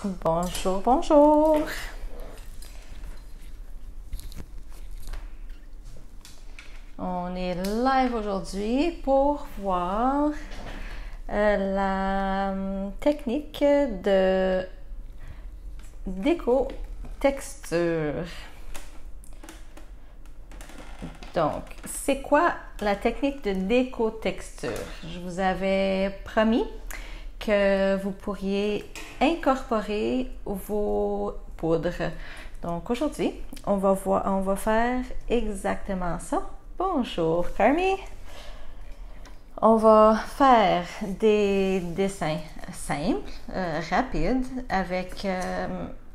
Bonjour, bonjour. On est live aujourd'hui pour voir la technique de déco texture. Donc, c'est quoi la technique de déco texture? Je vous avais promis que vous pourriez incorporer vos poudres. Donc aujourd'hui, on va faire exactement ça. Bonjour Carmi! On va faire des dessins simples, rapides, avec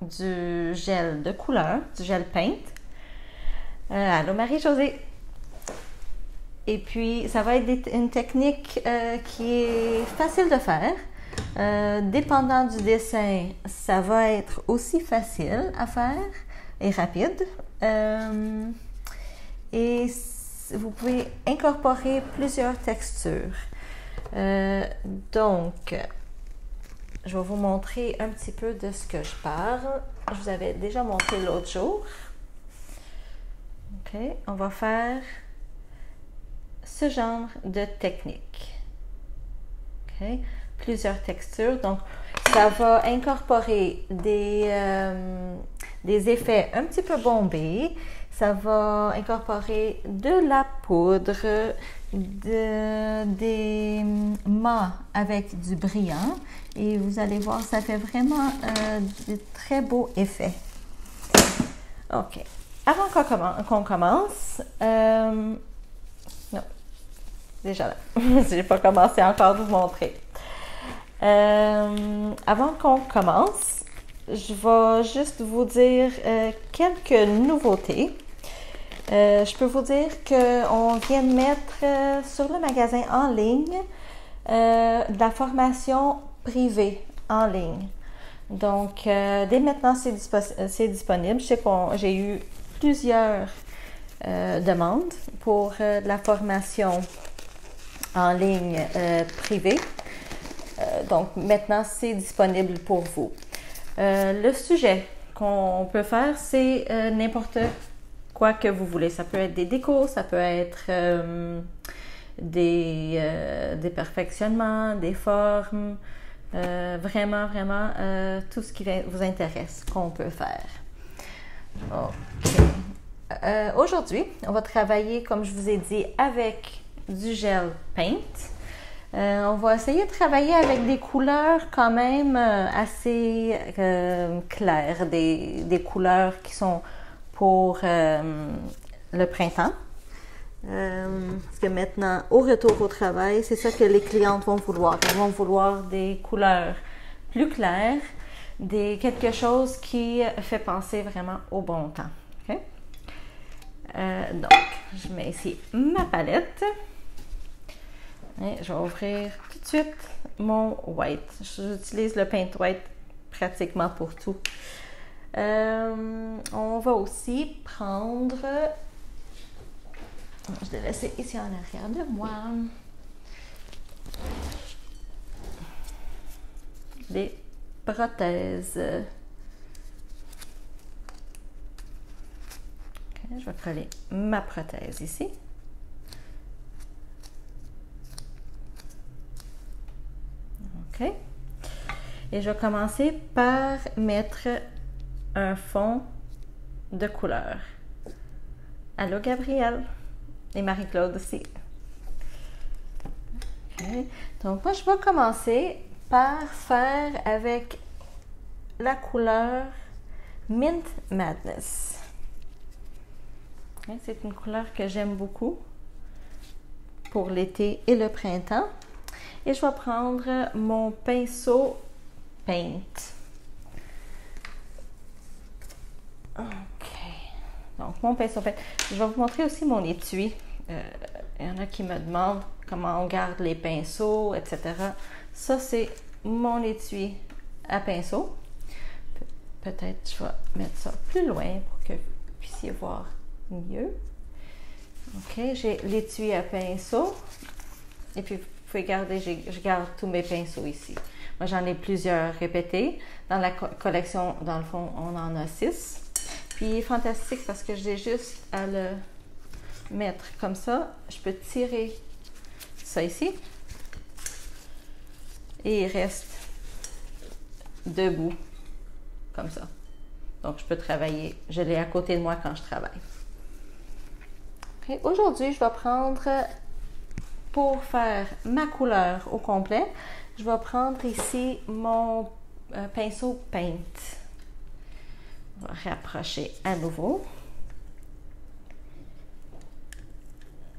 du gel de couleur, du gel paint. Allô Marie-Josée! Et puis, ça va être une technique qui est facile de faire. Dépendant du dessin, ça va être aussi facile à faire et rapide. Et vous pouvez incorporer plusieurs textures. Donc, je vais vous montrer un petit peu de ce que je parle. Je vous avais déjà montré l'autre jour. OK, on va faire ce genre de technique. OK, plusieurs textures. Donc, ça va incorporer des effets un petit peu bombés. Ça va incorporer de la poudre, des mâts avec du brillant. Et vous allez voir, ça fait vraiment de très beaux effets. OK. Avant qu'on commence, non, déjà là, je n'ai pas commencé encore à vous montrer. Avant qu'on commence, je vais juste vous dire quelques nouveautés. Je peux vous dire qu'on vient de mettre sur le magasin en ligne de la formation privée en ligne. Donc, dès maintenant, c'est disponible. Je sais que j'ai eu plusieurs demandes pour de la formation en ligne privée. Donc, maintenant, c'est disponible pour vous. Le sujet qu'on peut faire, c'est n'importe quoi que vous voulez. Ça peut être des décos, ça peut être des perfectionnements, des formes, vraiment tout ce qui vous intéresse qu'on peut faire. Okay. Aujourd'hui, on va travailler, comme je vous ai dit, avec du gel paint. On va essayer de travailler avec des couleurs quand même assez claires, des couleurs qui sont pour le printemps. Parce que maintenant, au retour au travail, c'est ça que les clientes vont vouloir. Elles vont vouloir des couleurs plus claires, quelque chose qui fait penser vraiment au bon temps. Okay? Donc, je mets ici ma palette. Et je vais ouvrir tout de suite mon white. J'utilise le paint white pratiquement pour tout. On va aussi prendre, je l'ai laissé ici en arrière de moi, des prothèses. Okay, je vais coller ma prothèse ici. OK. Et je vais commencer par mettre un fond de couleur. Allô Gabrielle et Marie-Claude aussi. Okay. Donc moi je vais commencer par faire avec la couleur Mint Madness. Okay. C'est une couleur que j'aime beaucoup pour l'été et le printemps. Et je vais prendre mon pinceau Paint. OK. Donc, mon pinceau Paint. Je vais vous montrer aussi mon étui. Il y en a qui me demandent comment on garde les pinceaux, etc. Ça, c'est mon étui à pinceau. Peut-être je vais mettre ça plus loin pour que vous puissiez voir mieux. OK. J'ai l'étui à pinceau. Et puis, vous pouvez garder, je garde tous mes pinceaux ici. Moi, j'en ai plusieurs répétés. Dans la collection, dans le fond, on en a 6. Puis, il est fantastique parce que j'ai juste à le mettre comme ça. Je peux tirer ça ici. Et il reste debout, comme ça. Donc, je peux travailler. Je l'ai à côté de moi quand je travaille. Okay. Aujourd'hui, je vais prendre, pour faire ma couleur au complet, je vais prendre ici mon pinceau Paint. On va rapprocher à nouveau.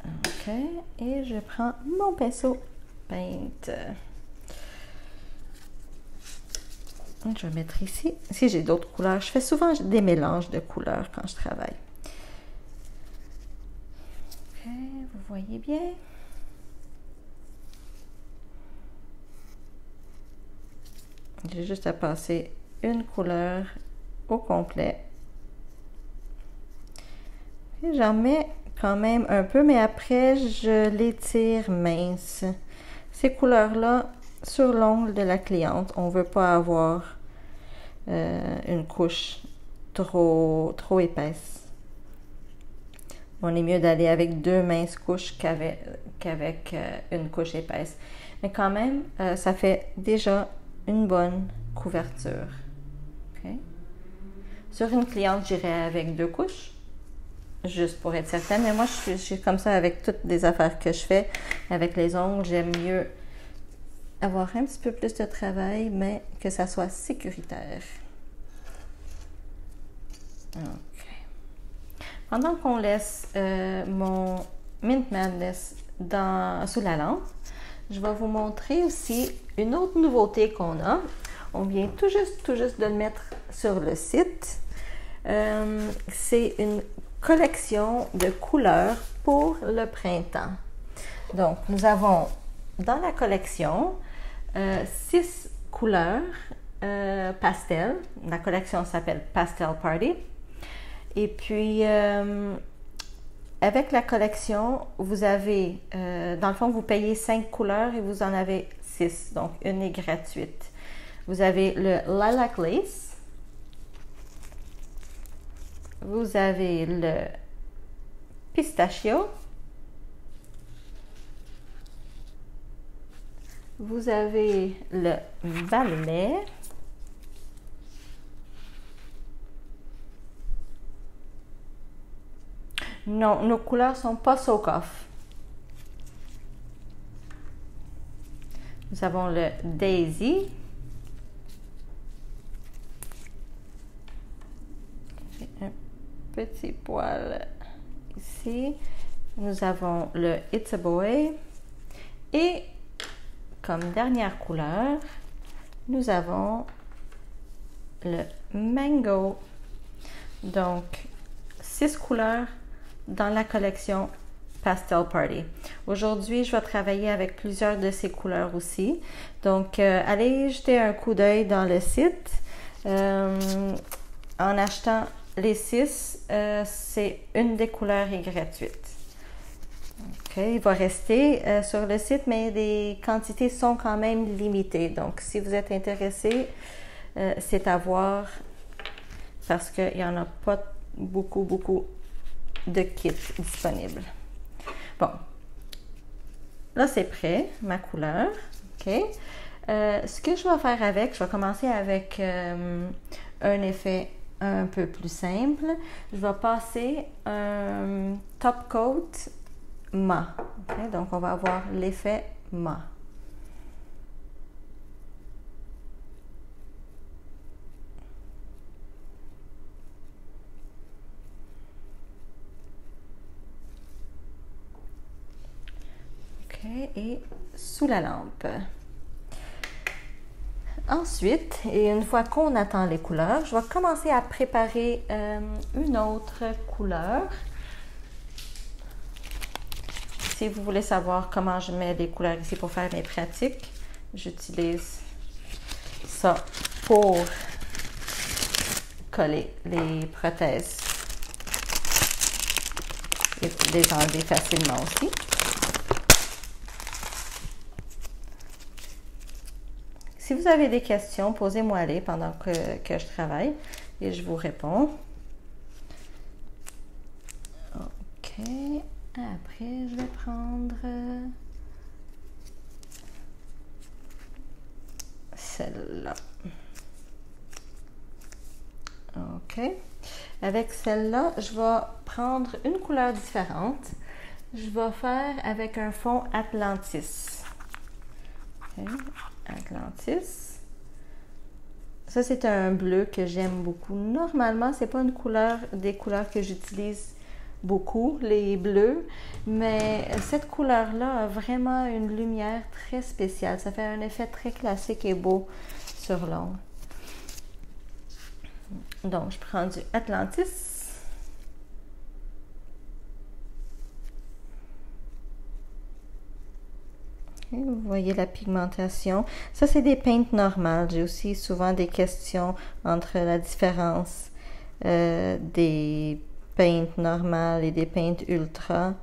OK. Et je prends mon pinceau Paint. Je vais mettre ici. Si j'ai d'autres couleurs, je fais souvent des mélanges de couleurs quand je travaille. OK, vous voyez bien. J'ai juste à passer une couleur au complet. J'en mets quand même un peu, mais après, je l'étire mince. Ces couleurs-là, sur l'ongle de la cliente, on ne veut pas avoir une couche trop épaisse. On est mieux d'aller avec 2 minces couches qu'avec une couche épaisse. Mais quand même, ça fait déjà une bonne couverture. Okay. Sur une cliente, j'irai avec 2 couches, juste pour être certaine. Mais moi, je suis comme ça avec toutes les affaires que je fais. Avec les ongles, j'aime mieux avoir un petit peu plus de travail, mais que ça soit sécuritaire. OK. Pendant qu'on laisse mon Mint Madness sous la lampe, je vais vous montrer aussi une autre nouveauté qu'on a. On vient tout juste de le mettre sur le site. C'est une collection de couleurs pour le printemps. Donc, nous avons dans la collection 6 couleurs pastel. La collection s'appelle Pastel Party. Et puis, avec la collection, vous avez, dans le fond, vous payez 5 couleurs et vous en avez 6. Donc, une est gratuite. Vous avez le Lilac Lace. Vous avez le Pistachio. Vous avez le Violet. Non, nos couleurs ne sont pas soak-off. Nous avons le Daisy. J'ai un petit poil ici. Nous avons le It's a Boy. Et comme dernière couleur, nous avons le Mango. Donc, 6 couleurs dans la collection Pastel Party. Aujourd'hui, je vais travailler avec plusieurs de ces couleurs aussi. Donc, allez jeter un coup d'œil dans le site. En achetant les 6, c'est une des couleurs est gratuite. Okay, il va rester sur le site, mais les quantités sont quand même limitées. Donc, si vous êtes intéressé, c'est à voir parce qu'il n'y en a pas beaucoup de kits disponibles. Bon, là c'est prêt, ma couleur. OK. Ce que je vais faire avec, je vais commencer avec un effet un peu plus simple. Je vais passer un top coat mat. Okay? Donc, on va avoir l'effet mat. OK, et sous la lampe. Ensuite, et une fois qu'on attend les couleurs, je vais commencer à préparer une autre couleur. Si vous voulez savoir comment je mets les couleurs ici pour faire mes pratiques, j'utilise ça pour coller les prothèses et les enlever facilement aussi. si vous avez des questions, posez-moi-les pendant que je travaille et je vous réponds. OK. Après, je vais prendre celle-là. OK. Avec celle-là, je vais prendre une couleur différente. Je vais faire avec un fond Atlantis. OK. Atlantis. Ça, c'est un bleu que j'aime beaucoup. Normalement, c'est pas des couleurs que j'utilise beaucoup, les bleus, mais cette couleur-là a vraiment une lumière très spéciale. Ça fait un effet très classique et beau sur l'ongle. Donc, je prends du Atlantis. Okay, vous voyez la pigmentation. Ça, c'est des peintes normales. J'ai aussi souvent des questions entre la différence des peintes normales et des peintes ultra.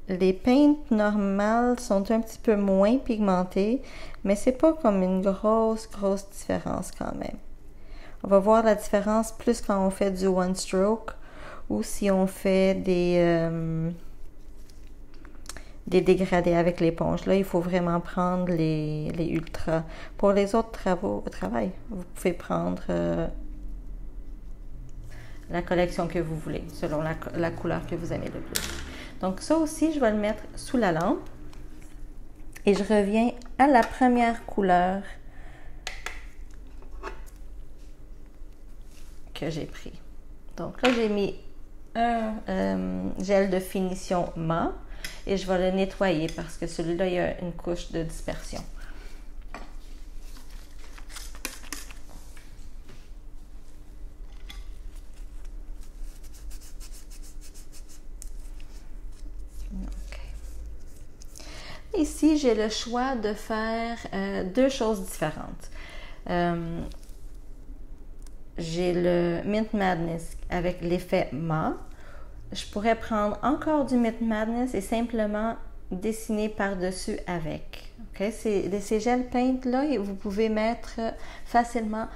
Les peintes normales sont un petit peu moins pigmentées, mais c'est pas comme une grosse différence quand même. On va voir la différence plus quand on fait du one stroke ou si on fait des dégradés avec l'éponge. Là, il faut vraiment prendre les ultras. Pour les autres travail, vous pouvez prendre la collection que vous voulez, selon la couleur que vous aimez le plus. Donc ça aussi, je vais le mettre sous la lampe. Et je reviens à la première couleur que j'ai pris. Donc là, j'ai mis un gel de finition mat et je vais le nettoyer parce que celui-là, il y a une couche de dispersion. Ici, j'ai le choix de faire deux choses différentes. J'ai le Mint Madness avec l'effet mat. Je pourrais prendre encore du Mint Madness et simplement dessiner par-dessus avec. Okay? Ces gels peintes-là, vous pouvez mettre facilement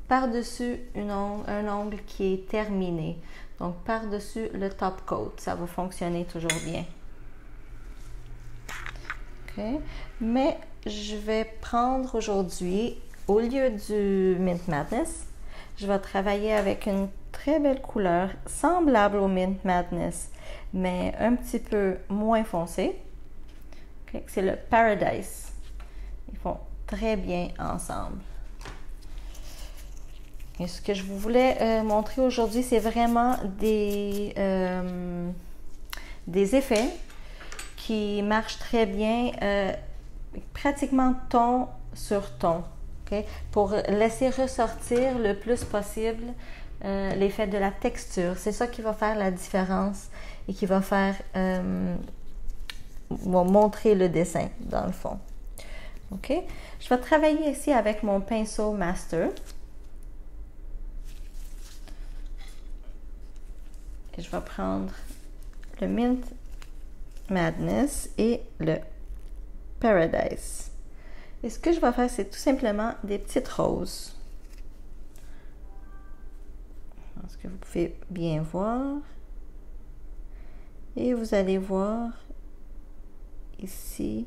par-dessus un ongle qui est terminé. Donc, par-dessus le top coat. Ça va fonctionner toujours bien. Okay. Mais je vais prendre aujourd'hui, au lieu du Mint Madness, je vais travailler avec une très belle couleur, semblable au Mint Madness, mais un petit peu moins foncé. Okay. C'est le Paradise. Ils font très bien ensemble. Et ce que je vous voulais montrer aujourd'hui, c'est vraiment des effets qui marche très bien, pratiquement ton sur ton, okay? Pour laisser ressortir le plus possible l'effet de la texture. C'est ça qui va faire la différence et qui va faire va montrer le dessin dans le fond. OK? Je vais travailler ici avec mon pinceau Master. Et je vais prendre le Mint Madness et le Paradise. Et ce que je vais faire, c'est tout simplement des petites roses. Ce que vous pouvez bien voir. Et vous allez voir ici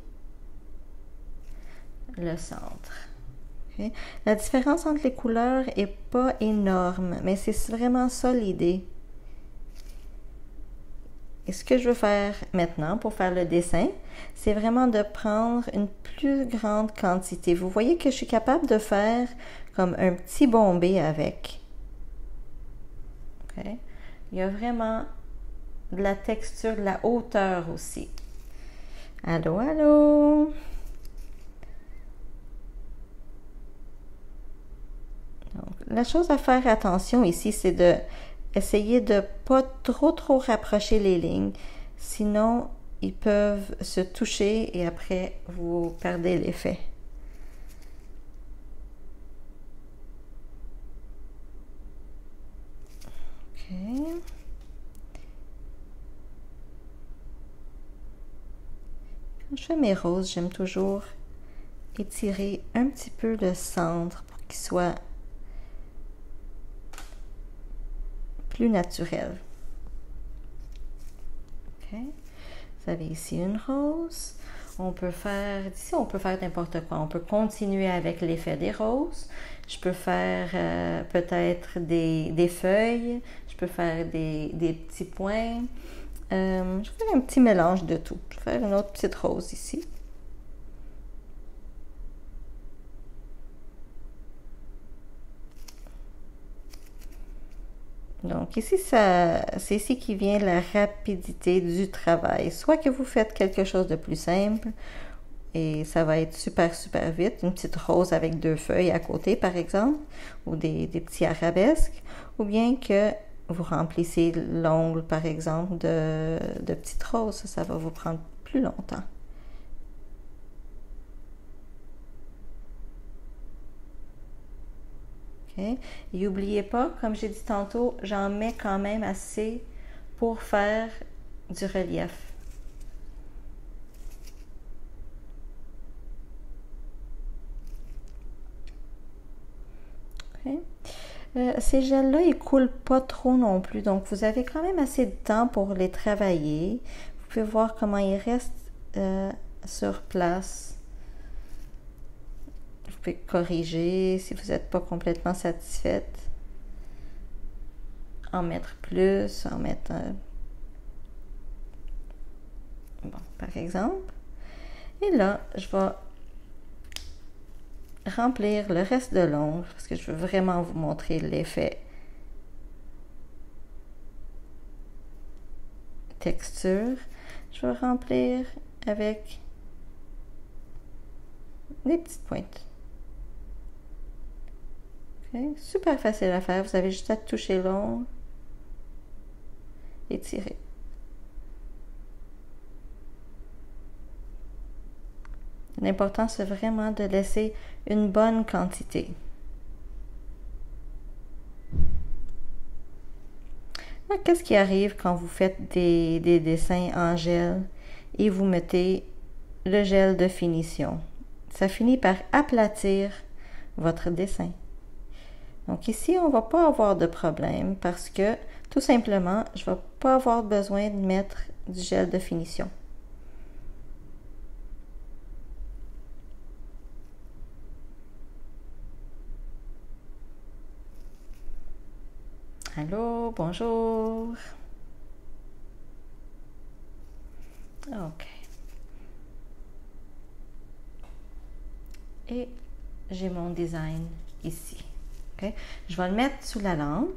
le centre. Okay? La différence entre les couleurs n'est pas énorme, mais c'est vraiment ça l'idée. Et ce que je veux faire maintenant pour faire le dessin, c'est vraiment de prendre une plus grande quantité. Vous voyez que je suis capable de faire comme un petit bombé avec. Okay. Il y a vraiment de la texture, de la hauteur aussi. Allô, allô? Donc, la chose à faire attention ici, c'est de essayez de ne pas trop rapprocher les lignes, sinon ils peuvent se toucher et après vous perdez l'effet. OK. Quand je fais mes roses, j'aime toujours étirer un petit peu le centre pour qu'il soit plus naturel. Okay. Vous avez ici une rose. On peut faire, ici on peut faire n'importe quoi. On peut continuer avec l'effet des roses. Je peux faire peut-être des feuilles. Je peux faire des petits points. Je vais faire un petit mélange de tout. Je vais faire une autre petite rose ici. Donc ici, c'est ici qui vient la rapidité du travail. Soit que vous faites quelque chose de plus simple et ça va être super vite. Une petite rose avec 2 feuilles à côté, par exemple, ou des petits arabesques. Ou bien que vous remplissez l'ongle, par exemple, de petites roses. Ça va vous prendre plus longtemps. Okay. Et n'oubliez pas, comme j'ai dit tantôt, j'en mets quand même assez pour faire du relief. Okay. Ces gels-là, ils ne coulent pas trop non plus, donc vous avez quand même assez de temps pour les travailler. Vous pouvez voir comment ils restent sur place. Vous pouvez corriger si vous n'êtes pas complètement satisfaite. En mettre plus, en mettre bon, par exemple. Et là, je vais remplir le reste de l'ongle parce que je veux vraiment vous montrer l'effet texture. Je vais remplir avec des petites pointes. Okay. Super facile à faire. Vous avez juste à toucher l'ongle et tirer. L'important, c'est vraiment de laisser une bonne quantité. Qu'est-ce qui arrive quand vous faites des dessins en gel et vous mettez le gel de finition? Ça finit par aplatir votre dessin. Donc ici, on ne va pas avoir de problème parce que tout simplement, je ne vais pas avoir besoin de mettre du gel de finition. Allô, bonjour. OK. Et j'ai mon design ici. Okay. Je vais le mettre sous la lampe.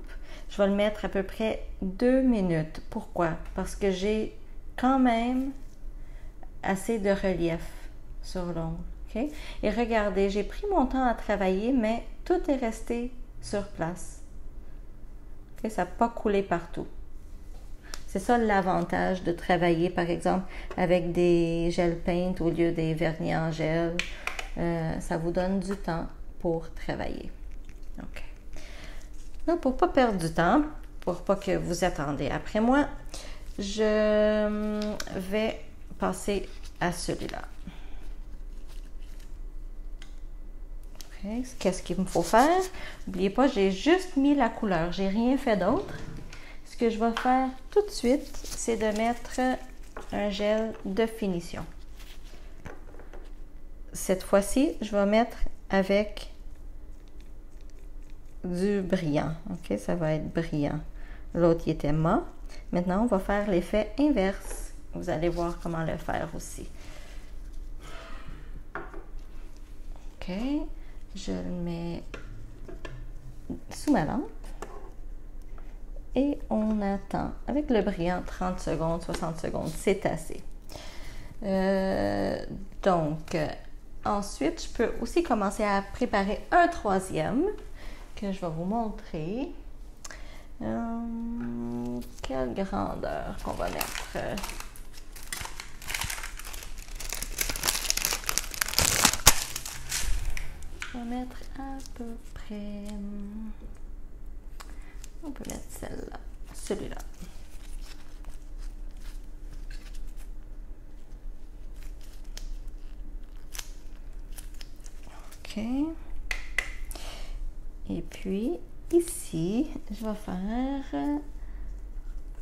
Je vais le mettre à peu près 2 minutes. Pourquoi? Parce que j'ai quand même assez de relief sur l'ongle. Okay? Et regardez, j'ai pris mon temps à travailler, mais tout est resté sur place. Okay? Ça n'a pas coulé partout. C'est ça l'avantage de travailler, par exemple, avec des gel paint au lieu des vernis en gel. Ça vous donne du temps pour travailler. OK. Donc, pour ne pas perdre du temps, pour pas que vous attendez après moi, je vais passer à celui-là. Okay. Qu'est-ce qu'il me faut faire? N'oubliez pas, j'ai juste mis la couleur. J'ai rien fait d'autre. Ce que je vais faire tout de suite, c'est de mettre un gel de finition. Cette fois-ci, je vais mettre avec du brillant. OK, ça va être brillant. L'autre, il était mat. Maintenant, on va faire l'effet inverse. Vous allez voir comment le faire aussi. OK, je le mets sous ma lampe. Et on attend avec le brillant 30 secondes, 60 secondes. C'est assez. Donc, ensuite, je peux aussi commencer à préparer un troisième que je vais vous montrer. Quelle grandeur qu'on va mettre? Je vais mettre à peu près... On peut mettre celle-là, celui-là. OK. Et puis, ici, je vais faire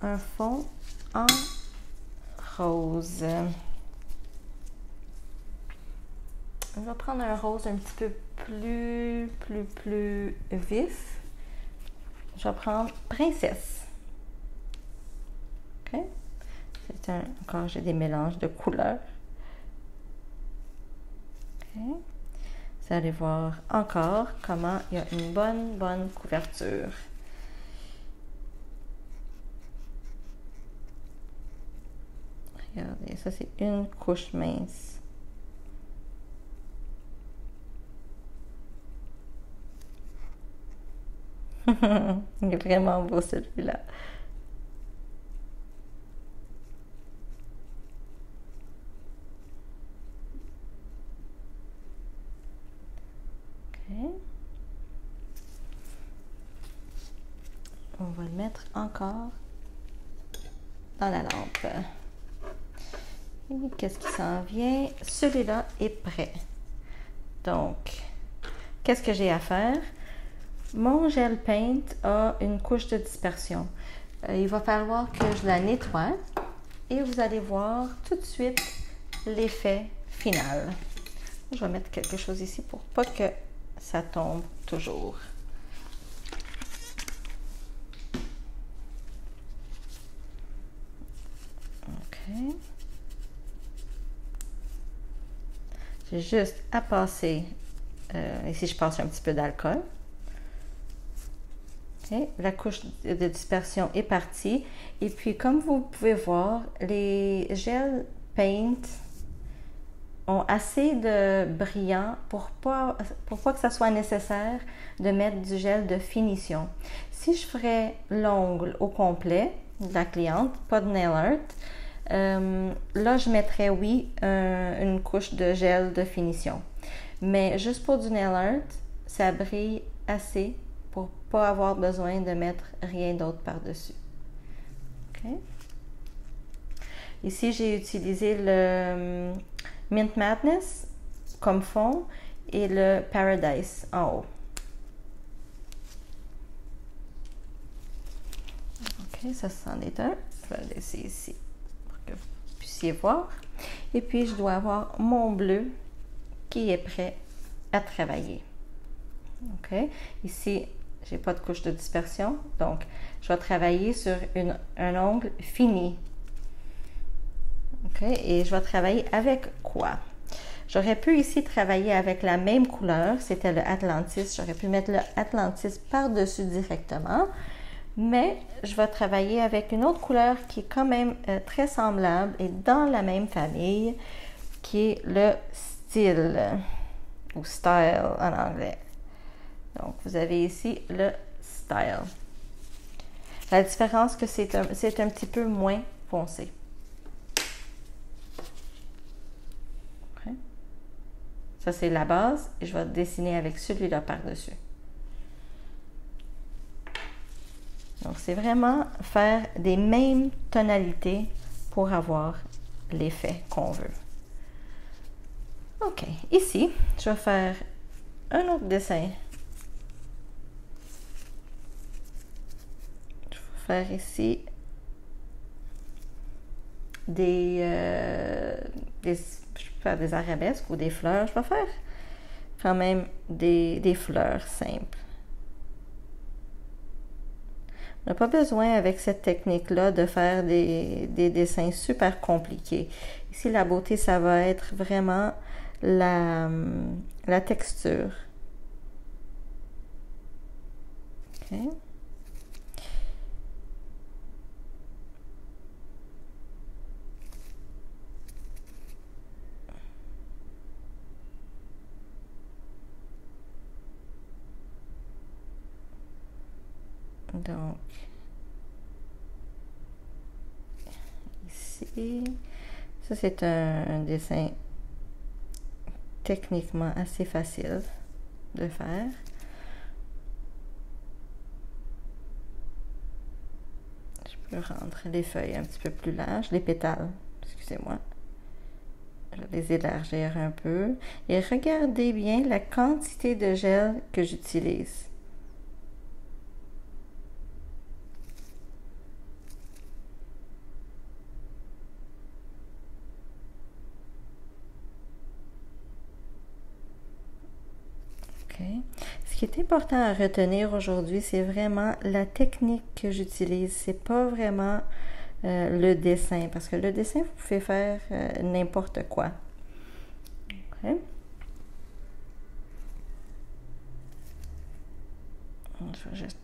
un fond en rose. Je vais prendre un rose un petit peu plus vif. Je vais prendre Princesse. OK? C'est encore, j'ai des mélanges de couleurs. OK? Vous allez voir encore comment il y a une bonne couverture. Regardez, ça c'est une couche mince. Il est vraiment beau celui-là. OK. On va le mettre encore dans la lampe. Et qu'est-ce qui s'en vient? Celui-là est prêt. Donc, qu'est-ce que j'ai à faire? Mon gel paint a une couche de dispersion. Il va falloir que je la nettoie et vous allez voir tout de suite l'effet final. Je vais mettre quelque chose ici pour pas que ça tombe toujours. OK. J'ai juste à passer, ici je passe un petit peu d'alcool. Okay. La couche de dispersion est partie. Et puis, comme vous pouvez voir, les gels paint ont assez de brillant pour pas que ça soit nécessaire de mettre du gel de finition. Si je ferais l'ongle au complet de la cliente, pas de nail art, là je mettrais oui une couche de gel de finition. Mais juste pour du nail art, ça brille assez pour pas avoir besoin de mettre rien d'autre par-dessus. OK? Ici, j'ai utilisé le Mint Madness comme fond et le Paradise en haut. OK, ça c'en est un. Je vais le laisser ici pour que vous puissiez voir. Et puis, je dois avoir mon bleu qui est prêt à travailler. OK? Ici, j'ai pas de couche de dispersion, donc je vais travailler sur un ongle fini. OK? Et je vais travailler avec quoi? J'aurais pu ici travailler avec la même couleur, c'était le Atlantis. J'aurais pu mettre le Atlantis par-dessus directement, mais je vais travailler avec une autre couleur qui est quand même très semblable et dans la même famille, qui est le style ou style en anglais. Donc, vous avez ici le style. La différence, que c'est un petit peu moins foncé. Okay. Ça, c'est la base et je vais dessiner avec celui-là par-dessus. Donc, c'est vraiment faire des mêmes tonalités pour avoir l'effet qu'on veut. OK. Ici, je vais faire un autre dessin. Faire ici je vais faire des arabesques ou des fleurs. Je vais faire quand même des fleurs simples. On n'a pas besoin avec cette technique-là de faire des dessins super compliqués. Ici, la beauté, ça va être vraiment la texture. OK. Donc, ici, ça c'est un dessin techniquement assez facile de faire. Je peux rendre les feuilles un petit peu plus larges, les pétales, excusez-moi. Je vais les élargir un peu. Et regardez bien la quantité de gel que j'utilise. Ce qui est important à retenir aujourd'hui, c'est vraiment la technique que j'utilise. C'est pas vraiment le dessin, parce que le dessin, vous pouvez faire n'importe quoi. Okay. Je vais juste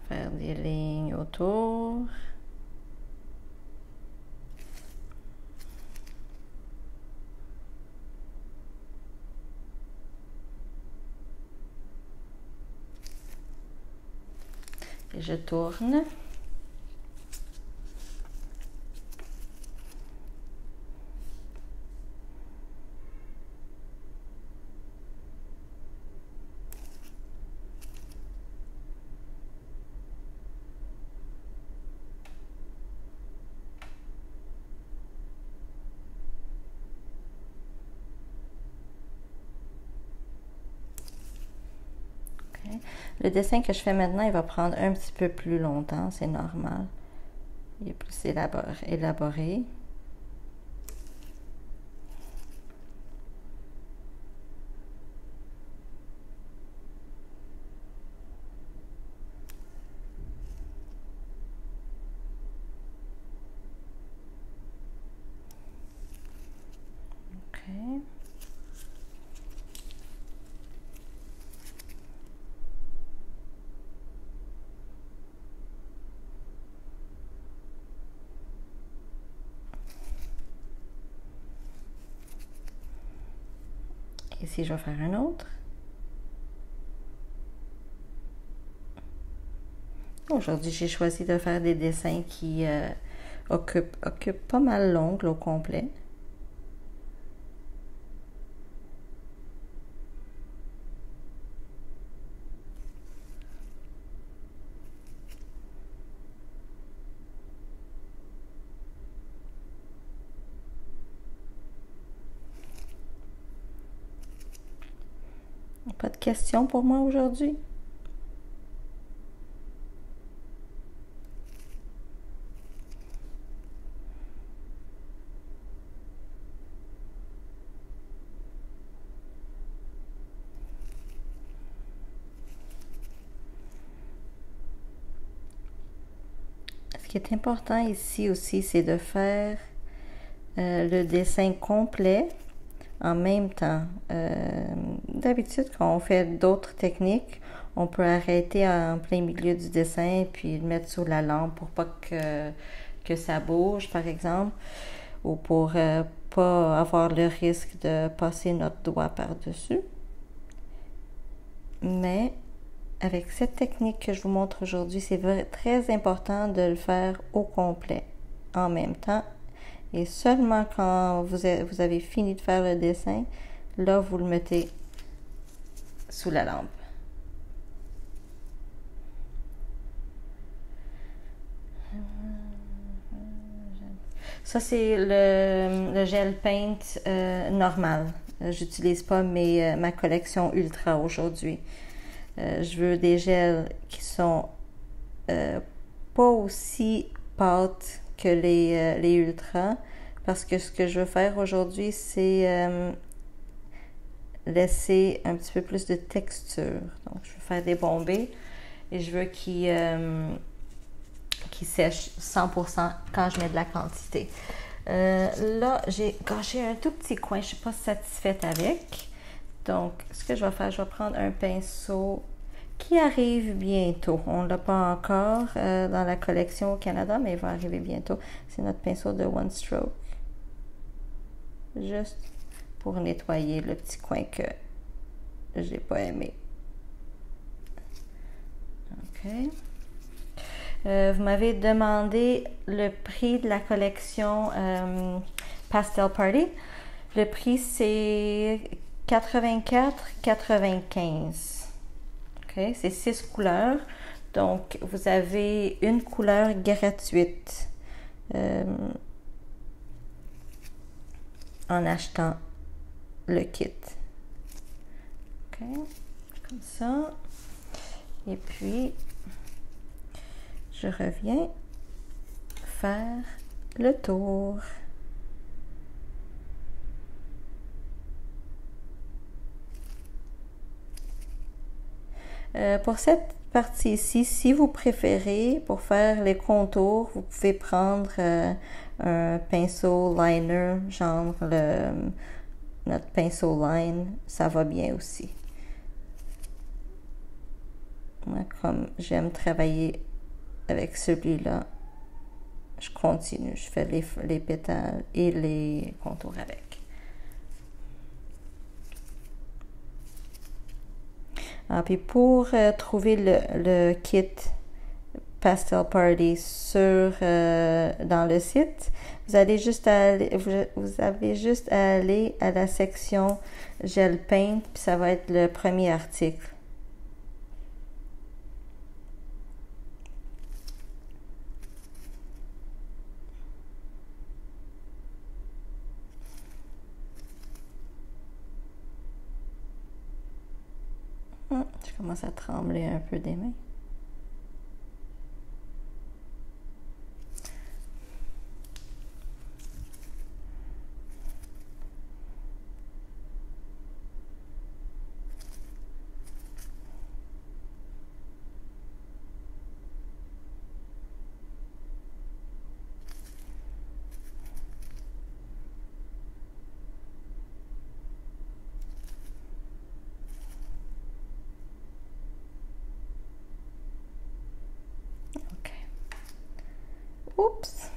faire des lignes autour. Et je tourne. Le dessin que je fais maintenant, il va prendre un petit peu plus longtemps, c'est normal. Il est plus élaboré. OK. Ici, je vais faire un autre. Aujourd'hui, j'ai choisi de faire des dessins qui occupent pas mal l'ongle au complet. Pas de questions pour moi aujourd'hui? Ce qui est important ici aussi, c'est de faire le dessin complet en même temps. D'habitude, quand on fait d'autres techniques, on peut arrêter en plein milieu du dessin puis le mettre sous la lampe pour pas que ça bouge, par exemple, ou pour pas avoir le risque de passer notre doigt par-dessus. Mais avec cette technique que je vous montre aujourd'hui, c'est très important de le faire au complet, en même temps. Et seulement quand vous avez fini de faire le dessin, là, vous le mettez sous la lampe. Ça, c'est le gel paint normal. J'utilise pas ma collection Ultra aujourd'hui. Je veux des gels qui sont pas aussi pâtes que les Ultra, parce que ce que je veux faire aujourd'hui, c'est laisser un petit peu plus de texture. Donc, je veux faire des bombées et je veux qu'ils sèchent 100% quand je mets de la quantité. Là, j'ai gâché un tout petit coin, je ne suis pas satisfaite avec. Donc, ce que je vais faire, je vais prendre un pinceau qui arrive bientôt. On ne l'a pas encore dans la collection au Canada, mais il va arriver bientôt. C'est notre pinceau de One Stroke. Juste pour nettoyer le petit coin que j'ai pas aimé. OK. Vous m'avez demandé le prix de la collection Pastel Party. Le prix, c'est 84,95. OK? C'est 6 couleurs. Donc, vous avez une couleur gratuite en achetant le kit. OK, comme ça. Et puis, je reviens faire le tour. Pour cette partie ici, si vous préférez, pour faire les contours, vous pouvez prendre un pinceau liner, genre notre pinceau line, ça va bien aussi. Moi, comme j'aime travailler avec celui-là, je continue, je fais les pétales et les contours avec. Puis pour trouver le kit Pastel Party dans le site, vous avez juste à aller à la section Gel Paint, puis ça va être le premier article. Je commence à trembler un peu des mains. Oups!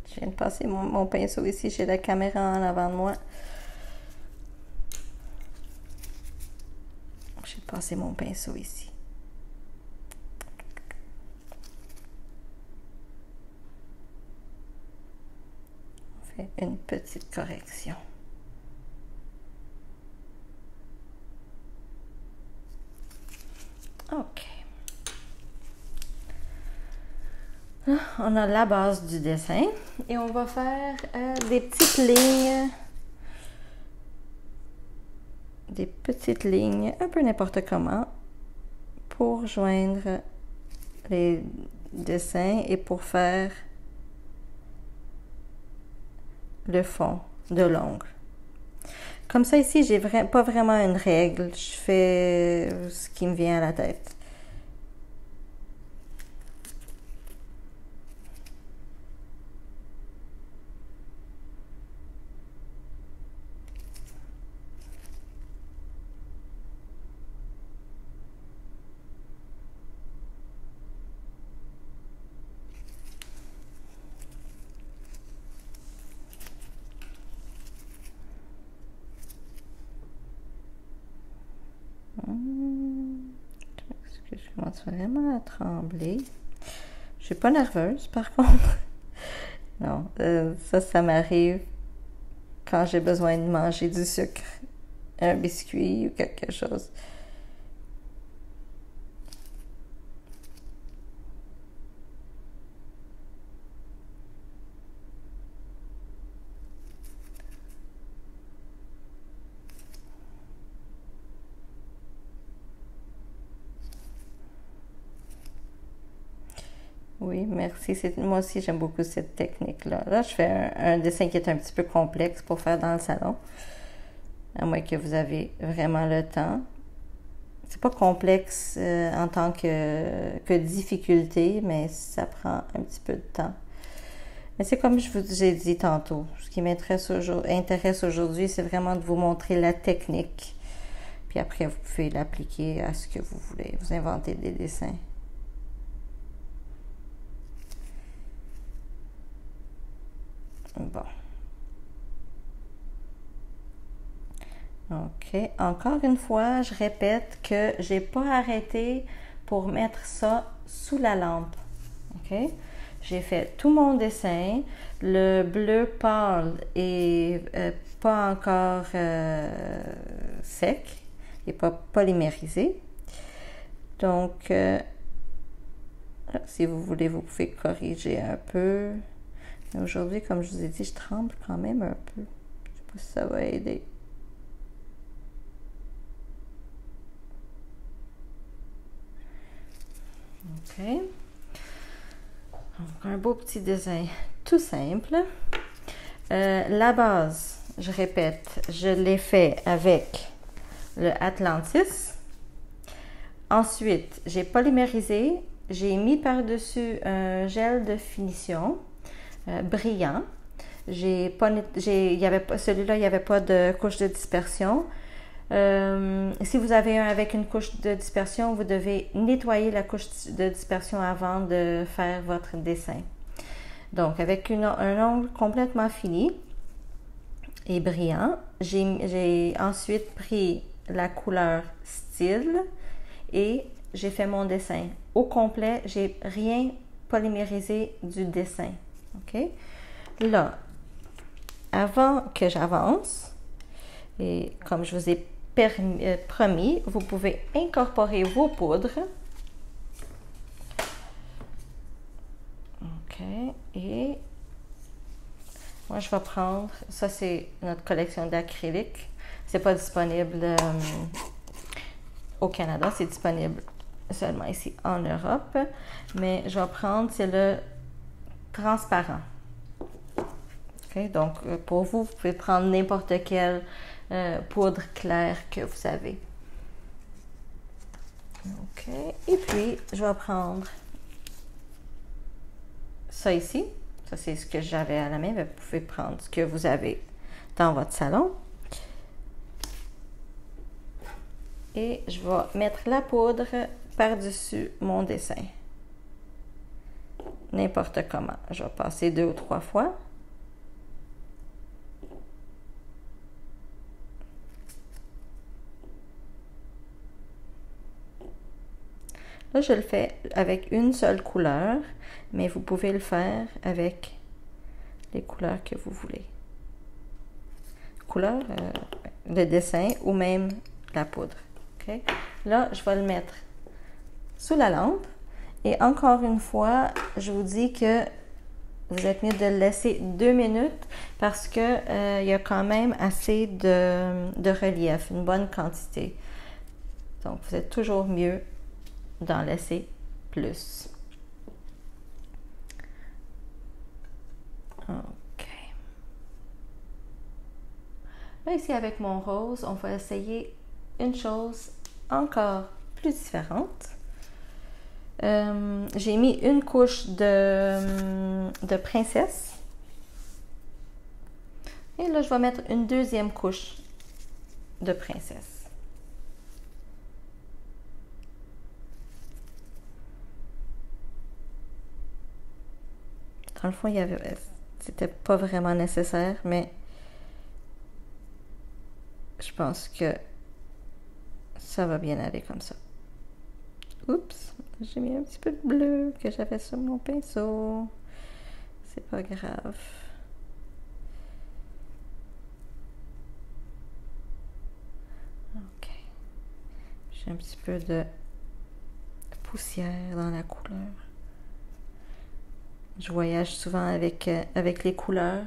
Je viens de passer mon pinceau ici. J'ai la caméra en avant de moi. J'ai passé mon pinceau ici. On fait une petite correction. OK. Là, on a la base du dessin et on va faire des petites lignes, un peu n'importe comment, pour joindre les dessins et pour faire le fond de l'ongle. Comme ça ici, j'ai pas vraiment une règle, je fais ce qui me vient à la tête. Je commence vraiment à trembler. Je suis pas nerveuse, par contre. Non, ça m'arrive quand j'ai besoin de manger du sucre, un biscuit ou quelque chose. Oui, merci. Moi aussi, j'aime beaucoup cette technique-là. Là, je fais un dessin qui est un petit peu complexe pour faire dans le salon, à moins que vous avez vraiment le temps. C'est pas complexe en tant que difficulté, mais ça prend un petit peu de temps. Mais c'est comme je vous ai dit tantôt, ce qui m'intéresse aujourd'hui, c'est vraiment de vous montrer la technique. Puis après, vous pouvez l'appliquer à ce que vous voulez. Vous inventez des dessins. Bon. OK. Encore une fois, je répète que j'ai pas arrêté pour mettre ça sous la lampe. OK? J'ai fait tout mon dessin. Le bleu pâle est pas encore sec. Il n'est pas polymérisé. Donc, si vous voulez, vous pouvez corriger un peu. Aujourd'hui, comme je vous ai dit, je tremble quand même un peu. Je ne sais si ça va aider. OK. Donc, un beau petit dessin tout simple. La base, je répète, je l'ai fait avec le Atlantis. Ensuite, j'ai polymérisé. J'ai mis par-dessus un gel de finition brillant. Celui-là, il n'y avait pas de couche de dispersion. Si vous avez un avec une couche de dispersion, vous devez nettoyer la couche de dispersion avant de faire votre dessin. Donc, avec un ongle complètement fini et brillant, j'ai ensuite pris la couleur style et j'ai fait mon dessin. Au complet, j'ai rien polymérisé du dessin. OK? Là, avant que j'avance, et comme je vous ai promis, vous pouvez incorporer vos poudres. OK. Et moi, je vais prendre, ça c'est notre collection d'acrylique. C'est pas disponible au Canada, c'est disponible seulement ici en Europe. Mais je vais prendre, c'est le transparent. OK. Donc, pour vous, vous pouvez prendre n'importe quelle poudre claire que vous avez. OK. Et puis, je vais prendre ça ici. Ça, c'est ce que j'avais à la main. Vous pouvez prendre ce que vous avez dans votre salon. Et je vais mettre la poudre par-dessus mon dessin. N'importe comment. Je vais passer 2 ou 3 fois. Là, je le fais avec une seule couleur, mais vous pouvez le faire avec les couleurs que vous voulez. Couleur, le dessin ou même la poudre. Okay? Là, je vais le mettre sous la lampe. Et encore une fois, je vous dis que vous êtes mieux de le laisser 2 minutes parce que il y a quand même assez de relief, une bonne quantité. Donc, vous êtes toujours mieux d'en laisser plus. OK. Là, ici, avec mon rose, on va essayer une chose encore plus différente. J'ai mis une couche de princesse. Et là, je vais mettre une deuxième couche de princesse. Dans le fond, c'était pas vraiment nécessaire, mais je pense que ça va bien aller comme ça. Oups, j'ai mis un petit peu de bleu que j'avais sur mon pinceau. C'est pas grave. OK. J'ai un petit peu de poussière dans la couleur. Je voyage souvent avec les couleurs,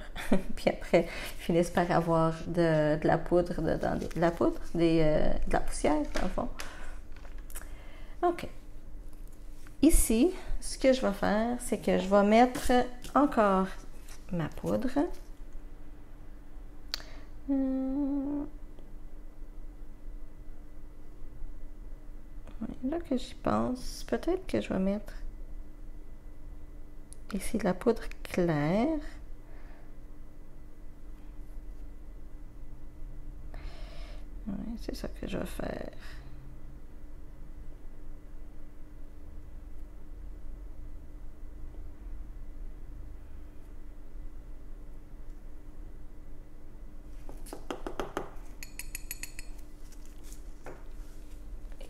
puis après, ils finissent par avoir de la poudre dedans, de la poussière, dans le fond. OK. Ici, ce que je vais faire, c'est que je vais mettre encore ma poudre. Là que j'y pense, peut-être que je vais mettre ici de la poudre claire. Oui, c'est ça que je vais faire.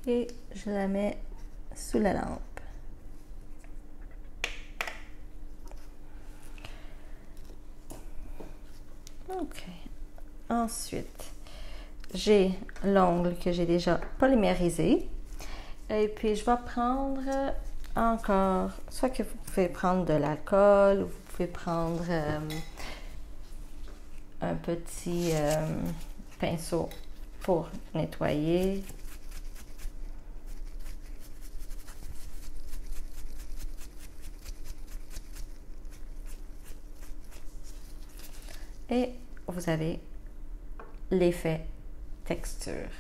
Et je la mets sous la lampe. OK. Ensuite, j'ai l'ongle que j'ai déjà polymérisé. Et puis, je vais prendre encore, soit que vous pouvez prendre de l'alcool, ou vous pouvez prendre un petit pinceau pour nettoyer. Et vous avez l'effet texture.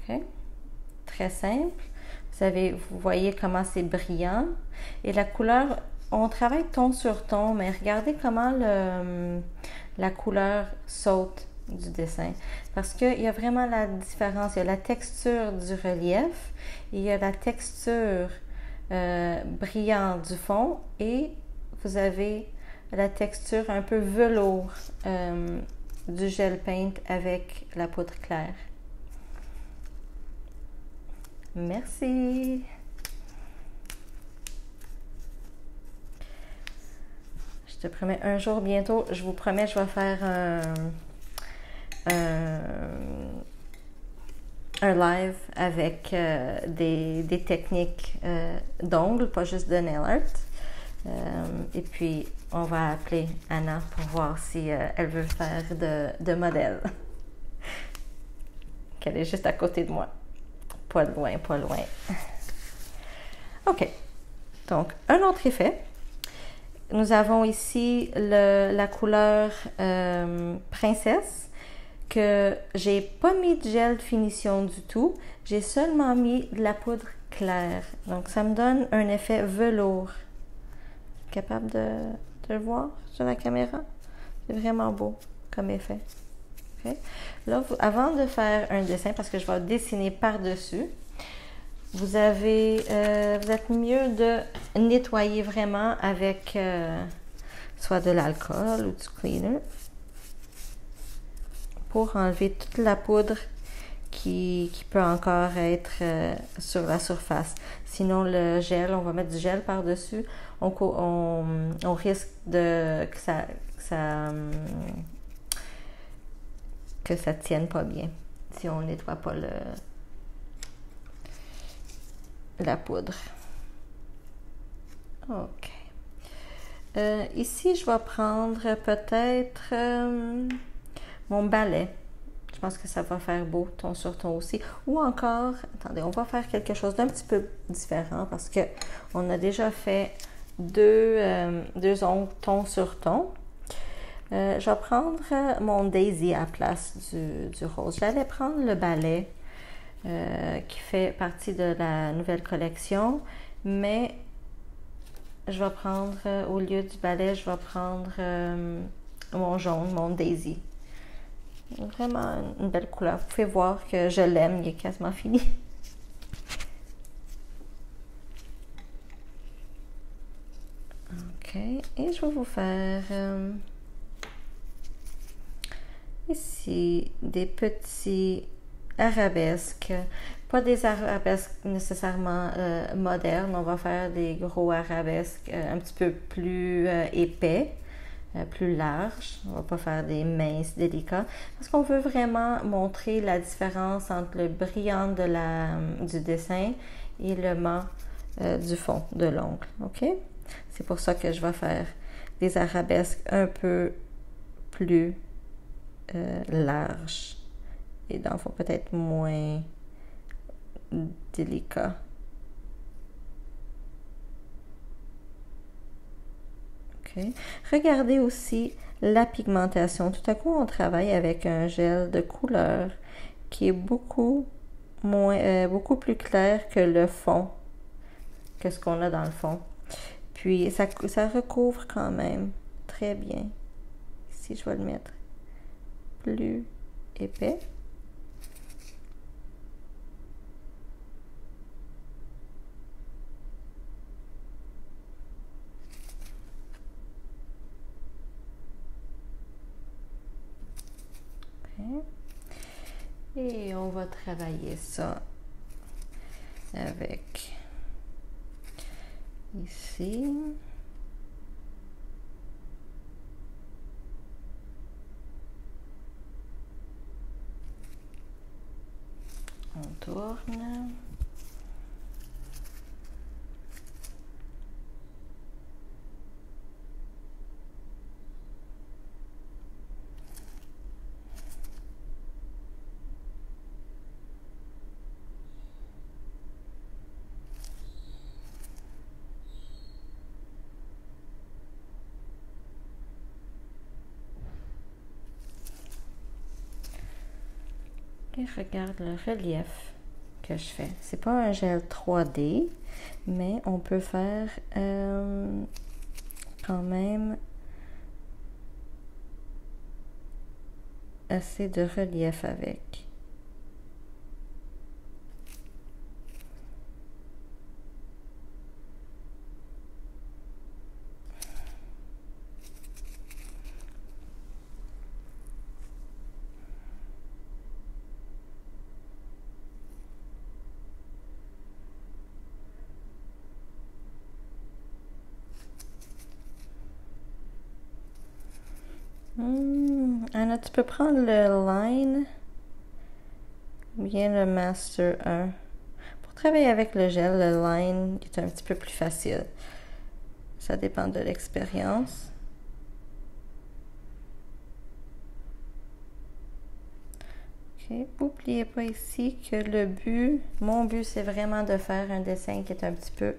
OK? Très simple. Vous voyez comment c'est brillant. Et la couleur, on travaille ton sur ton, mais regardez comment la couleur saute du dessin. Parce qu'il y a vraiment la différence. Il y a la texture du relief, et il y a la texture brillante du fond, et vous avez la texture un peu velours du gel paint avec la poudre claire. Merci. Je te promets, un jour bientôt, je vous promets, je vais faire un live avec des techniques d'ongles, pas juste de nail art. Et puis, on va appeler Anna pour voir si elle veut faire de modèle. Qu'elle est juste à côté de moi. Pas loin, pas loin. OK. Donc, un autre effet. Nous avons ici la couleur princesse, que j'ai pas mis de gel de finition du tout. J'ai seulement mis de la poudre claire. Donc, ça me donne un effet velours. Capable de le voir sur la caméra? C'est vraiment beau comme effet. Okay. Là, avant de faire un dessin, parce que je vais dessiner par-dessus, vous êtes mieux de nettoyer vraiment avec soit de l'alcool ou du cleaner pour enlever toute la poudre qui peut encore être sur la surface. Sinon, le gel, on va mettre du gel par-dessus, on risque que ça tienne pas bien si on nettoie pas la poudre. OK. Ici, je vais prendre peut-être mon balai. Je pense que ça va faire beau, ton sur ton aussi. Ou encore, attendez, on va faire quelque chose d'un petit peu différent parce que on a déjà fait deux ongles ton sur ton. Je vais prendre mon Daisy à la place du rose. J'allais prendre le balai qui fait partie de la nouvelle collection, mais je vais prendre, au lieu du balai, je vais prendre mon jaune, mon Daisy. Vraiment une belle couleur. Vous pouvez voir que je l'aime, il est quasiment fini. OK, et je vais vous faire ici des petits arabesques, pas des arabesques nécessairement modernes, on va faire des gros arabesques un petit peu plus épais, plus larges, on va pas faire des minces délicats, parce qu'on veut vraiment montrer la différence entre le brillant du dessin et le mat du fond de l'ongle, ok? C'est pour ça que je vais faire des arabesques un peu plus larges et dans le fond peut-être moins délicat. Okay. Regardez aussi la pigmentation. Tout à coup, on travaille avec un gel de couleur qui est beaucoup plus clair que le fond, que ce qu'on a dans le fond. Puis, ça recouvre quand même très bien. Ici, je vais le mettre plus épais. Et on va travailler ça avec ici. On tourne. Et regarde le relief que je fais. C'est pas un gel 3D, mais on peut faire quand même assez de relief avec. Anna, tu peux prendre le line, bien le Master 1. Pour travailler avec le gel, le line est un petit peu plus facile. Ça dépend de l'expérience. Ok, n'oubliez pas ici que le but, mon but, c'est vraiment de faire un dessin qui est un petit peu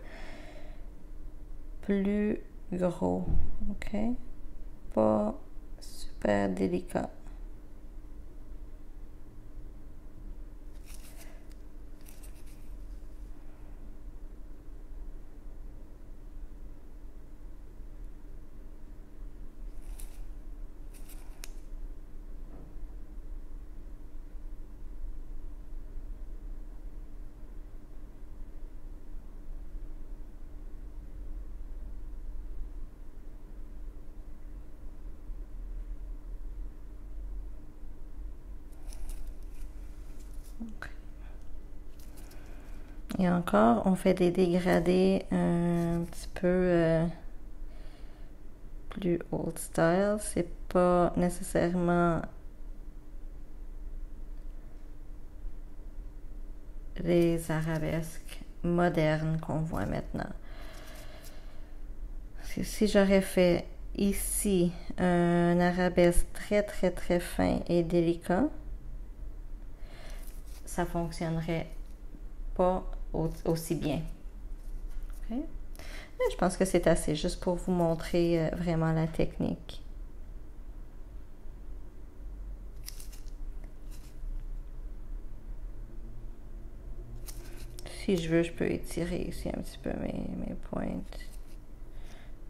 plus gros. Ok, pas super délicat. Et encore, on fait des dégradés un petit peu plus old style. C'est pas nécessairement les arabesques modernes qu'on voit maintenant. Si j'aurais fait ici un arabesque très fin et délicat, ça fonctionnerait pas aussi bien. Okay? Je pense que c'est assez, juste pour vous montrer vraiment la technique. Si je veux, je peux étirer ici un petit peu mes pointes.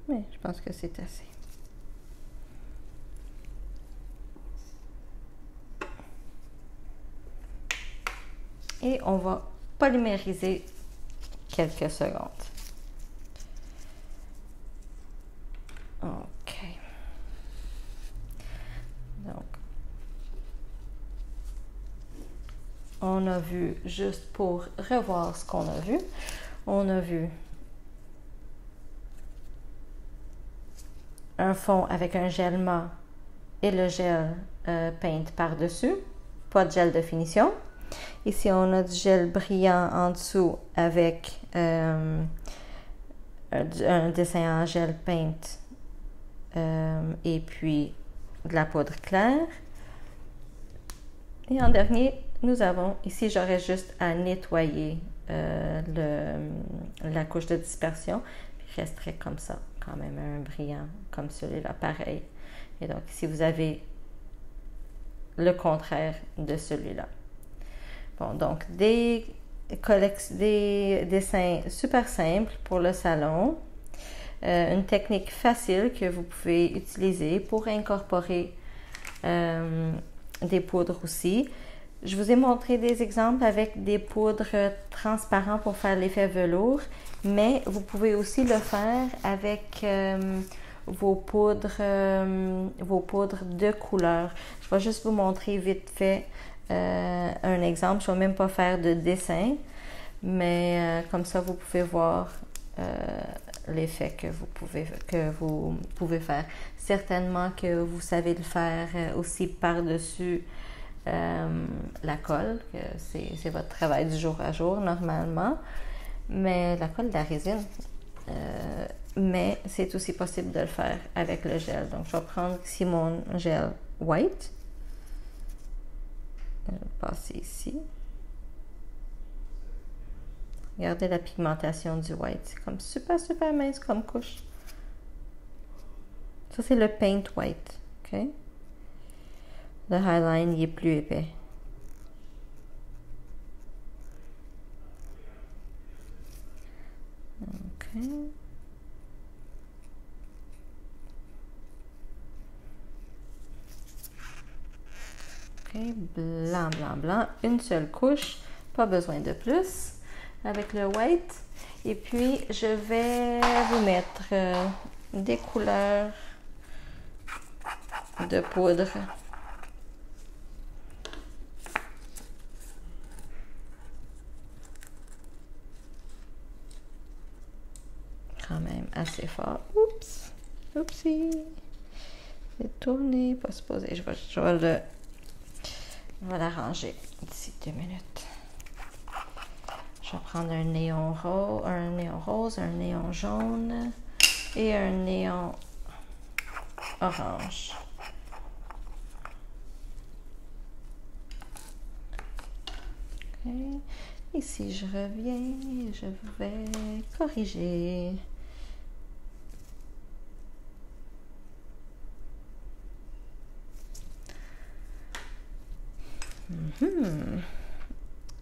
Mais je pense que c'est assez. Et on va polymériser quelques secondes. OK. Donc, on a vu, juste pour revoir ce qu'on a vu, on a vu un fond avec un gel mat et le gel paint par-dessus, pas de gel de finition. Ici, on a du gel brillant en dessous avec un dessin en gel paint et puis de la poudre claire. Et en dernier, nous avons, ici, j'aurais juste à nettoyer la couche de dispersion. Il resterait comme ça, quand même un brillant comme celui-là, pareil. Et donc, ici, vous avez le contraire de celui-là. Bon, donc, des dessins super simples pour le salon. Une technique facile que vous pouvez utiliser pour incorporer des poudres aussi. Je vous ai montré des exemples avec des poudres transparentes pour faire l'effet velours, mais vous pouvez aussi le faire avec vos poudres de couleur. Je vais juste vous montrer vite fait un exemple. Je ne vais même pas faire de dessin, mais comme ça, vous pouvez voir l'effet que vous pouvez faire. Certainement que vous savez le faire aussi par-dessus la colle, que c'est votre travail du jour à jour normalement, mais la colle de la résine. Mais c'est aussi possible de le faire avec le gel. Donc, je vais prendre ici mon gel white. Je vais le passer ici. Regardez la pigmentation du white. C'est comme super mince comme couche. Ça, c'est le paint white. OK? Le highline, il est plus épais. OK, blanc, blanc, blanc. Une seule couche, pas besoin de plus avec le white. Et puis, je vais vous mettre des couleurs de poudre. Quand même assez fort. Oups! Oupsie! C'est tourné, pas supposé. Je vais l'arranger d'ici 2 minutes. Je vais prendre un néon rose, un néon jaune et un néon orange. Okay. Et si je reviens, je vais corriger.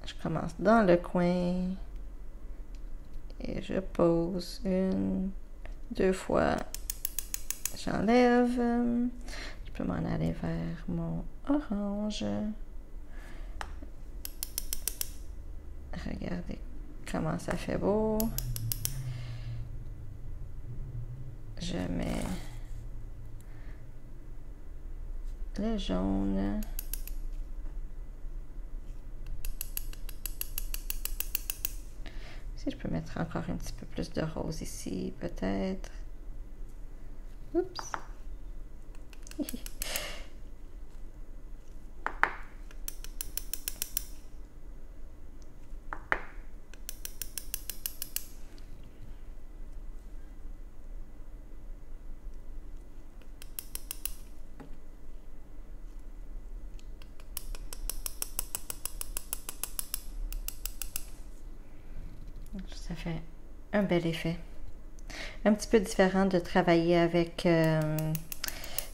Je commence dans le coin et je pose 1, 2 fois. J'enlève. Je peux m'en aller vers mon orange. Regardez comment ça fait beau. Je mets le jaune. Si je peux mettre encore un petit peu plus de rose ici, peut-être. Oups! Ça fait un bel effet. Un petit peu différent de travailler avec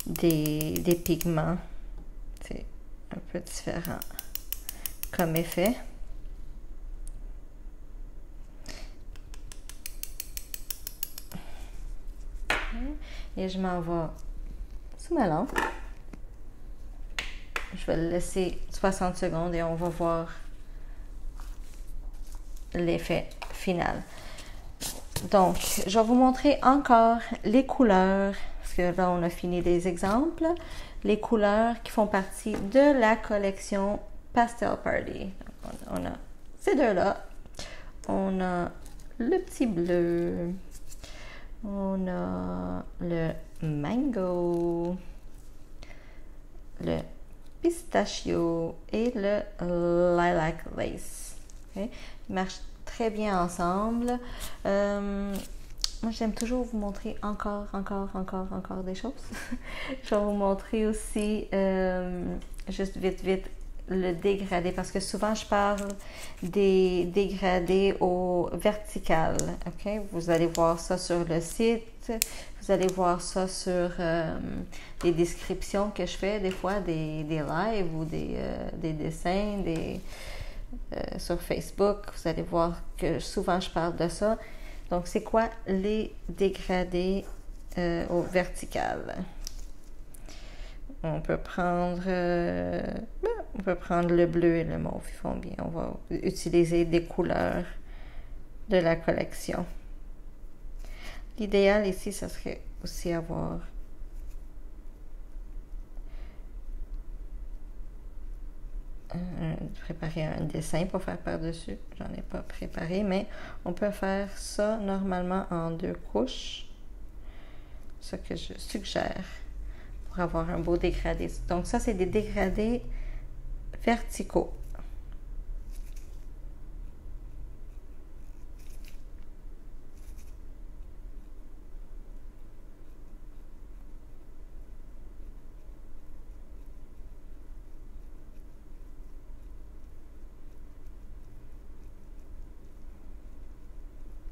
des pigments. C'est un peu différent comme effet. Et je m'en vais sous ma lampe. Je vais le laisser 60 secondes et on va voir l'effet final. Donc, je vais vous montrer encore les couleurs, parce que là, on a fini les exemples, les couleurs qui font partie de la collection Pastel Party. Donc, on a ces deux-là. On a le petit bleu. On a le mango, le pistachio et le lilac lace. Okay? Ils marchent très bien ensemble. Moi, j'aime toujours vous montrer encore des choses. Je vais vous montrer aussi, juste vite, le dégradé, parce que souvent, je parle des dégradés au vertical. Okay? Vous allez voir ça sur le site. Vous allez voir ça sur des descriptions que je fais, des fois, des lives ou des dessins, sur Facebook. Vous allez voir que souvent, je parle de ça. Donc, c'est quoi les dégradés au vertical? On peut prendre le bleu et le mauve, ils font bien. On va utiliser des couleurs de la collection. L'idéal ici, ça serait aussi avoir préparer un dessin pour faire par-dessus. J'en ai pas préparé, mais on peut faire ça normalement en 2 couches. Ce que je suggère pour avoir un beau dégradé. Donc ça, c'est des dégradés verticaux.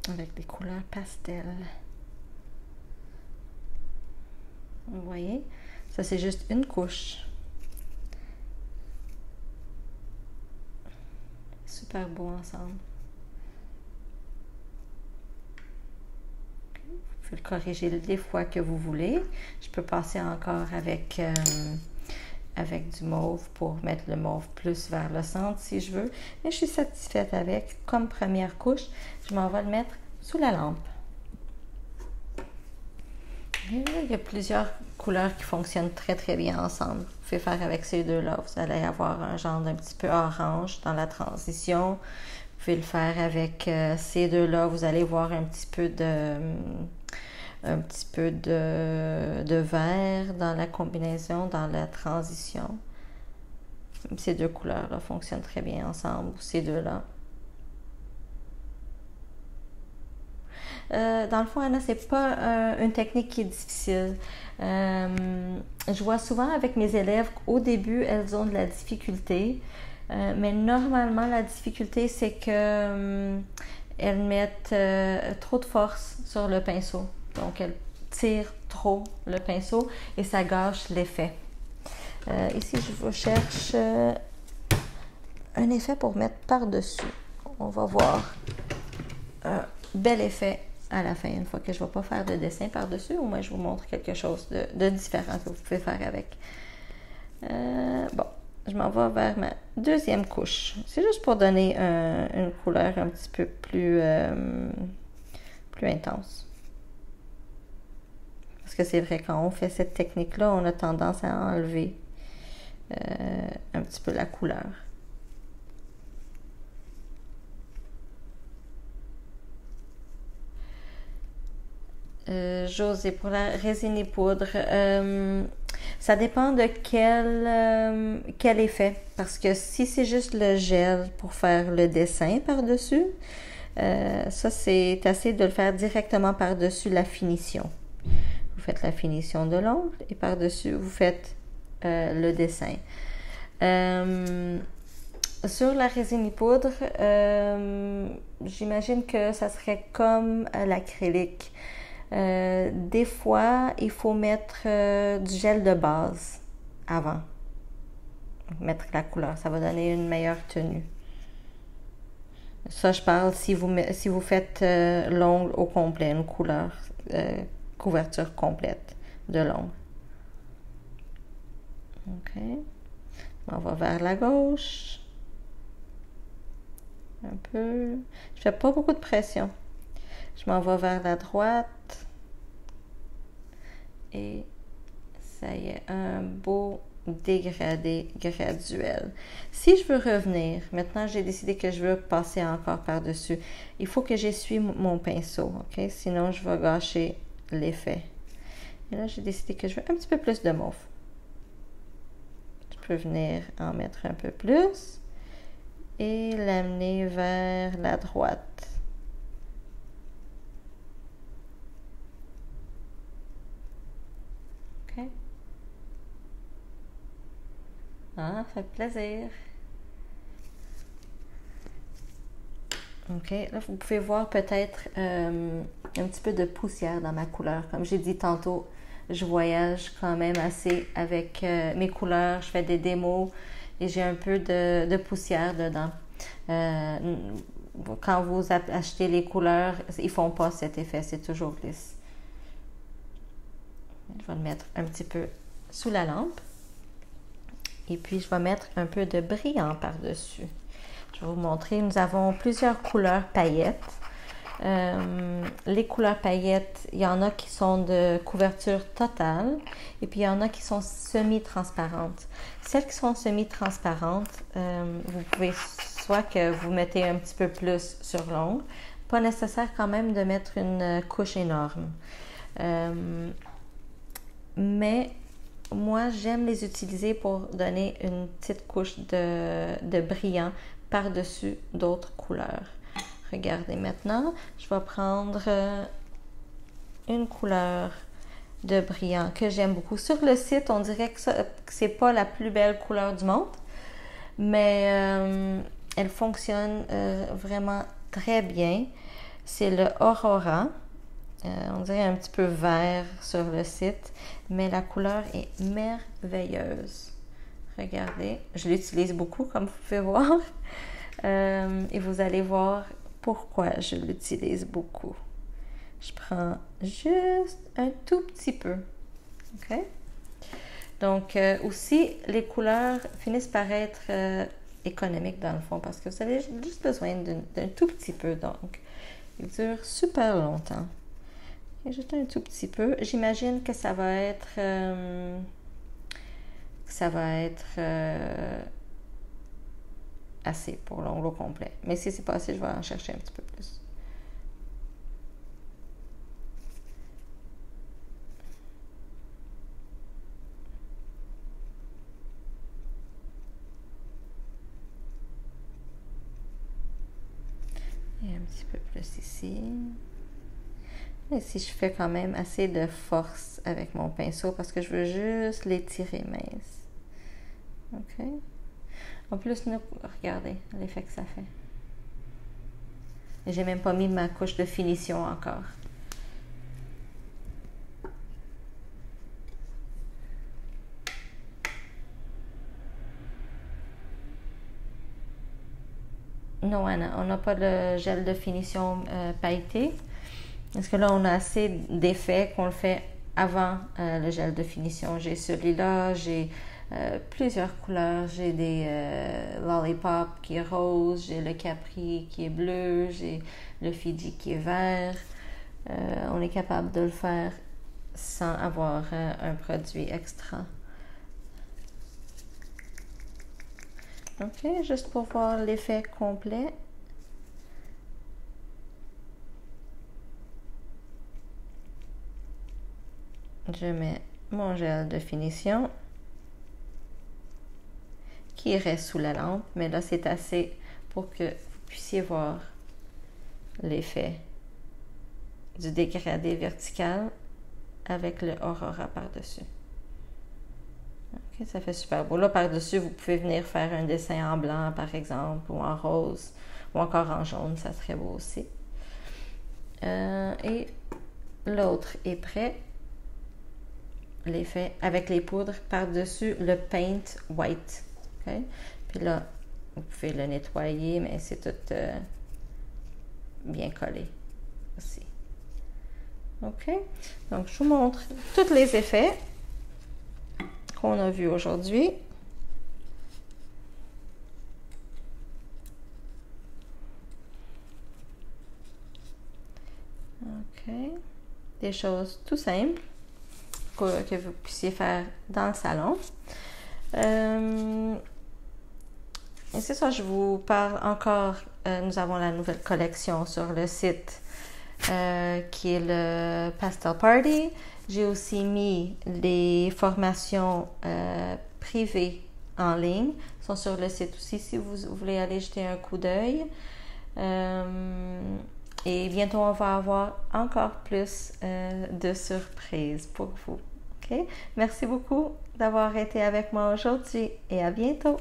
Avec des couleurs pastel. Vous voyez? Ça, c'est juste une couche. Super beau ensemble. pouvez le corriger des fois que vous voulez. Je peux passer encore avec du mauve pour mettre le mauve plus vers le centre si je veux. Mais je suis satisfaite avec. Comme première couche, je m'en vais le mettre sous la lampe. Et là, il y a plusieurs couleurs qui fonctionnent très très bien ensemble. Vous pouvez faire avec ces deux-là. Vous allez avoir un genre d'un petit peu orange dans la transition. Vous pouvez le faire avec ces deux-là. Vous allez voir un petit peu de vert dans la combinaison, dans la transition. Ces deux couleurs-là fonctionnent très bien ensemble, ces deux-là. Dans le fond, Anna, c'est pas une technique qui est difficile. Je vois souvent avec mes élèves qu'au début, elles ont de la difficulté. Mais normalement, la difficulté, c'est que elles mettent trop de force sur le pinceau. Donc, elles tirent trop le pinceau et ça gâche l'effet. Ici, je cherche un effet pour mettre par-dessus. On va voir un bel effet à la fin, une fois que je ne vais pas faire de dessin par-dessus. Au moins, je vous montre quelque chose de différent que vous pouvez faire avec. Bon, je m'en vais vers ma deuxième couche. C'est juste pour donner une couleur un petit peu plus intense. Parce que c'est vrai, quand on fait cette technique-là, on a tendance à enlever un petit peu la couleur. José, pour la résine et poudre, ça dépend de quel effet. Parce que si c'est juste le gel pour faire le dessin par-dessus, ça c'est assez de le faire directement par-dessus la finition. Vous faites la finition de l'ongle et par-dessus vous faites le dessin. Sur la résine et poudre, j'imagine que ça serait comme l'acrylique. Des fois, il faut mettre du gel de base avant. Mettre la couleur, ça va donner une meilleure tenue. Ça, je parle si vous faites l'ongle au complet, une couverture complète de l'ongle. OK. On va vers la gauche. Un peu. Je fais pas beaucoup de pression. Je m'en vais vers la droite. Et ça y est, un beau dégradé graduel. Si je veux revenir, maintenant j'ai décidé que je veux passer encore par-dessus. Il faut que j'essuie mon pinceau, ok? Sinon je vais gâcher l'effet. Et là j'ai décidé que je veux un petit peu plus de mauve. Je peux venir en mettre un peu plus et l'amener vers la droite. OK? Ah, ça fait plaisir. OK, là, vous pouvez voir peut-être un petit peu de poussière dans ma couleur. Comme j'ai dit tantôt, je voyage quand même assez avec mes couleurs. Je fais des démos et j'ai un peu de poussière dedans. Quand vous achetez les couleurs, ils font pas cet effet, c'est toujours lisse. Je vais le mettre un petit peu sous la lampe. Et puis, je vais mettre un peu de brillant par-dessus. Je vais vous montrer. Nous avons plusieurs couleurs paillettes. Les couleurs paillettes, il y en a qui sont de couverture totale et puis il y en a qui sont semi-transparentes. Celles qui sont semi-transparentes, vous pouvez soit que vous mettez un petit peu plus sur l'ongle, pas nécessaire quand même de mettre une couche énorme. Mais moi, j'aime les utiliser pour donner une petite couche de brillant par-dessus d'autres couleurs. Regardez maintenant, je vais prendre une couleur de brillant que j'aime beaucoup. Sur le site, on dirait que c'est pas la plus belle couleur du monde, mais elle fonctionne vraiment très bien. C'est le Aurora. On dirait un petit peu vert sur le site, mais la couleur est merveilleuse. Regardez, je l'utilise beaucoup comme vous pouvez voir. Et vous allez voir pourquoi je l'utilise beaucoup. Je prends juste un tout petit peu. OK? Donc, aussi, les couleurs finissent par être économiques dans le fond parce que vous avez juste besoin d'un tout petit peu. Donc, ils durent super longtemps. Et juste un tout petit peu. J'imagine que ça va être... assez pour l'onglet complet. Mais si c'est pas assez, je vais en chercher un petit peu plus. Et un petit peu plus ici. Et si je fais quand même assez de force avec mon pinceau parce que je veux juste l'étirer mince. OK? En plus, regardez l'effet que ça fait. Et j'ai même pas mis ma couche de finition encore. Non, Anna, on n'a pas de gel de finition pailleté. Parce que là, on a assez d'effets qu'on le fait avant le gel de finition. J'ai celui-là, j'ai plusieurs couleurs. J'ai des Lollipop qui est rose, j'ai le Capri qui est bleu, j'ai le Fiji qui est vert. On est capable de le faire sans avoir un produit extra. OK, juste pour voir l'effet complet. Je mets mon gel de finition qui reste sous la lampe, mais là c'est assez pour que vous puissiez voir l'effet du dégradé vertical avec le Aurora par-dessus. Ok, ça fait super beau. Là, par-dessus, vous pouvez venir faire un dessin en blanc, par exemple, ou en rose, ou encore en jaune, ça serait beau aussi. Et l'autre est prêt. L'effet avec les poudres par-dessus le paint white. Okay? Puis là, vous pouvez le nettoyer, mais c'est tout bien collé aussi. OK? Donc, je vous montre tous les effets qu'on a vus aujourd'hui. OK. Des choses tout simples que vous puissiez faire dans le salon. Et c'est ça, je vous parle encore. Nous avons la nouvelle collection sur le site qui est le Pastel Party. J'ai aussi mis les formations privées en ligne. Elles sont sur le site aussi si vous voulez aller jeter un coup d'œil. Et bientôt, on va avoir encore plus de surprises pour vous. OK? Merci beaucoup d'avoir été avec moi aujourd'hui et à bientôt!